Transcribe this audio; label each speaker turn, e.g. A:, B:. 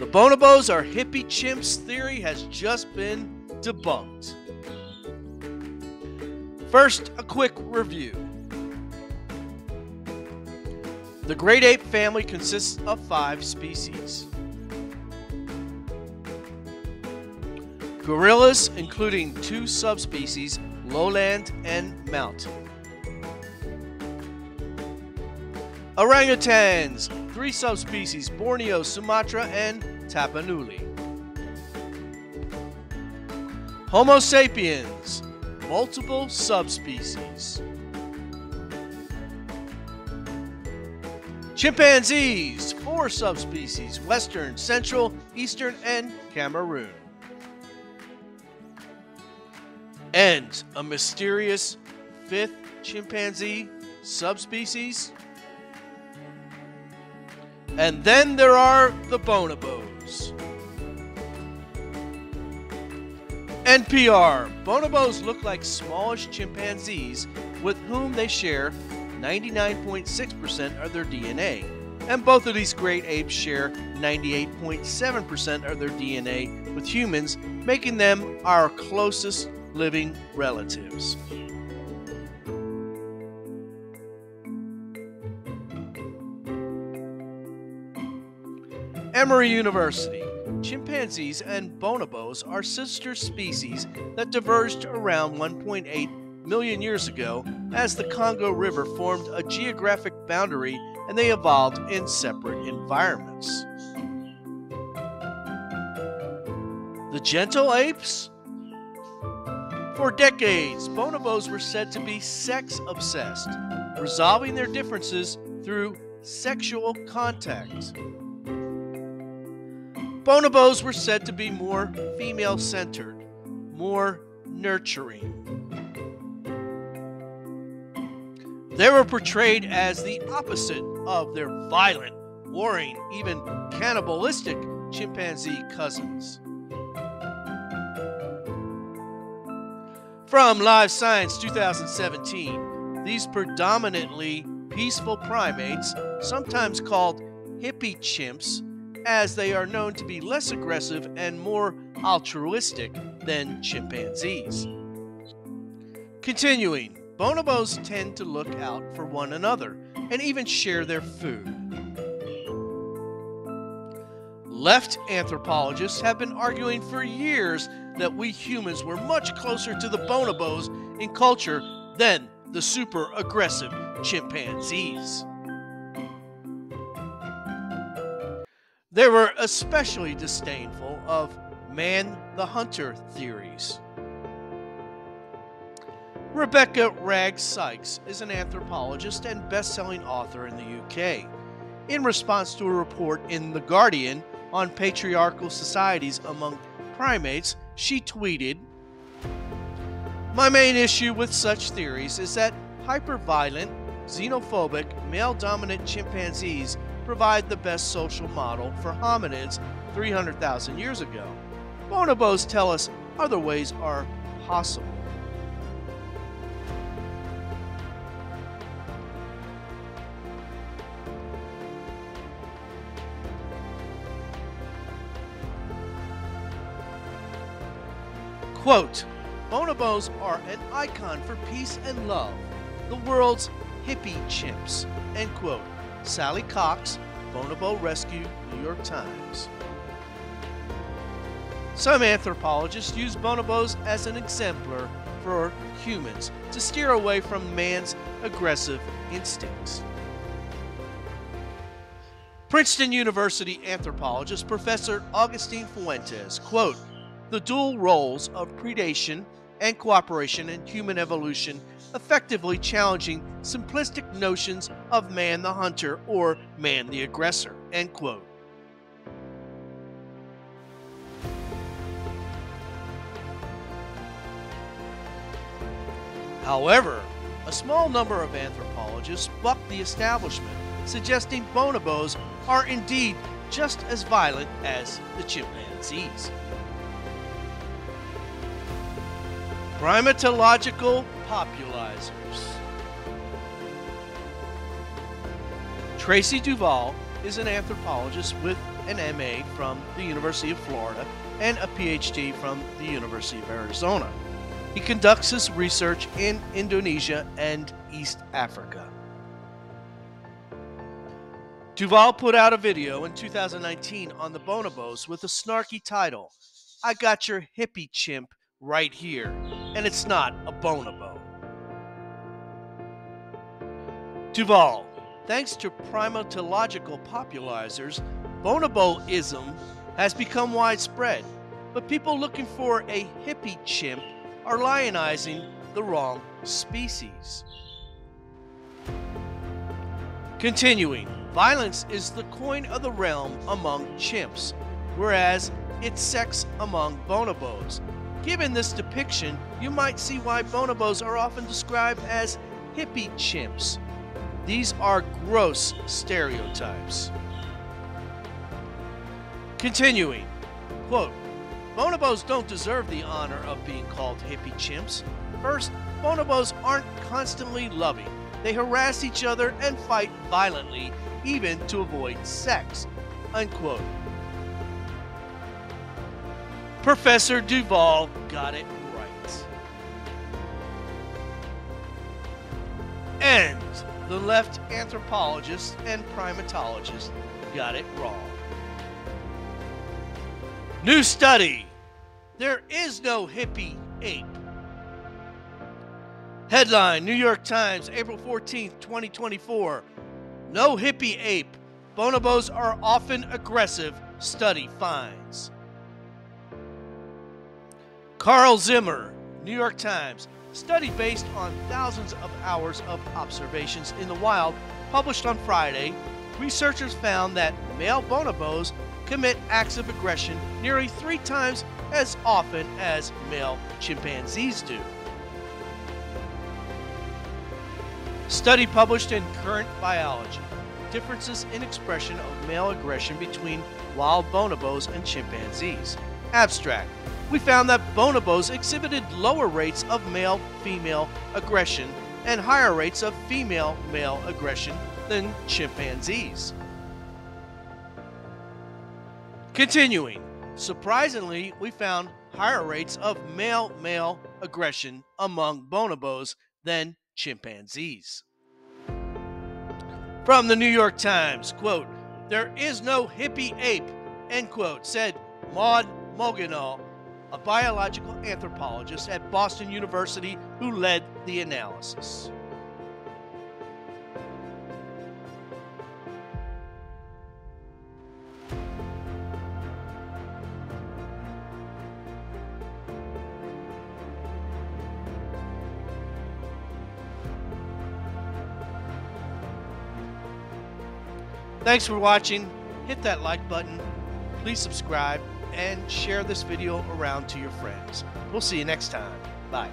A: The bonobos are hippie chimps theory has just been debunked. First, a quick review. The great ape family consists of 5 species. Gorillas, including 2 subspecies, lowland and mountain. Orangutans, 3 subspecies, Borneo, Sumatra, and Tapanuli. Homo sapiens, multiple subspecies. Chimpanzees, 4 subspecies, Western, Central, Eastern, and Cameroon. And a mysterious 5th chimpanzee subspecies. And then there are the bonobos. NPR. Bonobos look like smallish chimpanzees with whom they share 99.6% of their DNA. And both of these great apes share 98.7% of their DNA with humans, making them our closest living relatives. Emory University. Chimpanzees and bonobos are sister species that diverged around 1.8 million years ago as the Congo River formed a geographic boundary and they evolved in separate environments. The gentle apes? For decades, bonobos were said to be sex-obsessed, resolving their differences through sexual contact. Bonobos were said to be more female-centered, more nurturing. They were portrayed as the opposite of their violent, warring, even cannibalistic chimpanzee cousins. From Live Science 2017, these predominantly peaceful primates, sometimes called hippie chimps, as they are known to be less aggressive and more altruistic than chimpanzees. Continuing, bonobos tend to look out for one another and even share their food. Left anthropologists have been arguing for years that we humans were much closer to the bonobos in culture than the super aggressive chimpanzees. They were especially disdainful of man the hunter theories. Rebecca Ragg Sykes is an anthropologist and best-selling author in the UK. In response to a report in The Guardian on patriarchal societies among primates, she tweeted, "My main issue with such theories is that hyper-violent, xenophobic, male-dominant chimpanzees provide the best social model for hominids 300,000 years ago. Bonobos tell us other ways are possible." Quote, "Bonobos are an icon for peace and love, the world's hippie chimps," end quote. Sally Cox, Bonobo Rescue, New York Times. Some anthropologists use bonobos as an exemplar for humans to steer away from man's aggressive instincts. Princeton University anthropologist Professor Augustine Fuentes, quote, "The dual roles of predation and cooperation in human evolution effectively challenging simplistic notions of man the hunter or man the aggressor," end quote. However, a small number of anthropologists buck the establishment, suggesting bonobos are indeed just as violent as the chimpanzees. Primatological popularizers. Tracy Duvall is an anthropologist with an MA from the University of Florida and a PhD from the University of Arizona. He conducts his research in Indonesia and East Africa. Duval put out a video in 2019 on the bonobos with a snarky title, "I got your hippie chimp right here, and it's not a bonobo." Duval, thanks to primatological popularizers, bonoboism has become widespread, but people looking for a hippie chimp are lionizing the wrong species. Continuing, violence is the coin of the realm among chimps, whereas it's sex among bonobos. Given this depiction, you might see why bonobos are often described as hippie chimps. These are gross stereotypes. Continuing, quote, bonobos don't deserve the honor of being called hippie chimps. First, bonobos aren't constantly loving. They harass each other and fight violently, even to avoid sex, unquote. Professor Duval got it right. And the left anthropologists and primatologists got it wrong. New study. There is no hippie ape. Headline, New York Times, April 14th, 2024. No hippie ape. Bonobos are often aggressive. Study finds. Carl Zimmer, New York Times. Study based on thousands of hours of observations in the wild, published on Friday. Researchers found that male bonobos commit acts of aggression nearly 3 times as often as male chimpanzees do. Study published in Current Biology. Differences in expression of male aggression between wild bonobos and chimpanzees. Abstract. We found that bonobos exhibited lower rates of male-female aggression and higher rates of female-male aggression than chimpanzees. Continuing, surprisingly, we found higher rates of male-male aggression among bonobos than chimpanzees. From the New York Times, quote, there is no hippie ape, end quote, said Maud Moginal, a biological anthropologist at Boston University who led the analysis. Thanks for watching. Hit that like button. Please subscribe and share this video around to your friends. We'll see you next time. Bye.